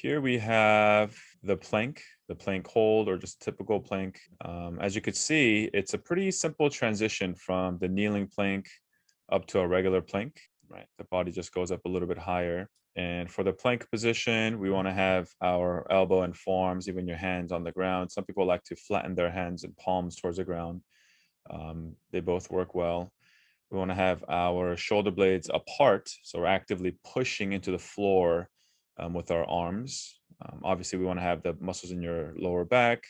Here we have the plank hold, or just typical plank. As you could see, it's a pretty simple transition from the kneeling plank up to a regular plank, right? The body just goes up a little bit higher. And for the plank position, we want to have our elbow and forearms, even your hands on the ground. Some people like to flatten their hands and palms towards the ground. They both work well. We want to have our shoulder blades apart, so we're actively pushing into the floor with our arms. Obviously, we want to have the muscles in your lower back,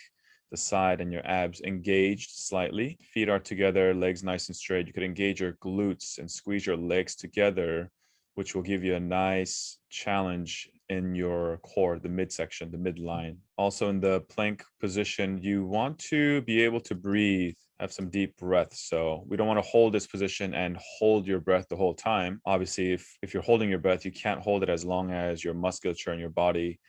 the side, and your abs engaged slightly. Feet are together, legs nice and straight. You could engage your glutes and squeeze your legs together, which will give you a nice challenge in your core, the midsection, the midline. Also, in the plank position, you want to be able to breathe, have some deep breaths. So we don't want to hold this position and hold your breath the whole time. Obviously, if you're holding your breath, you can't hold it as long as your musculature and your body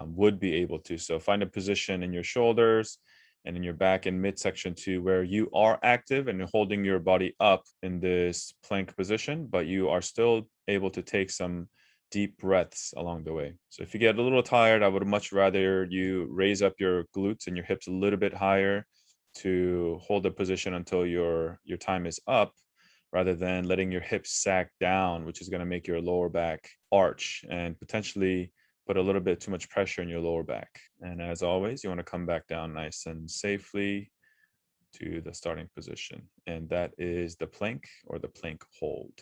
would be able to. So find a position in your shoulders and in your back and midsection too, where you are active and holding your body up in this plank position, but you are still able to take some deep breaths along the way. So if you get a little tired, I would much rather you raise up your glutes and your hips a little bit higher to hold the position until your time is up, rather than letting your hips sack down, which is going to make your lower back arch and potentially put a little bit too much pressure in your lower back. And as always, you want to come back down nice and safely to the starting position. And that is the plank or the plank hold.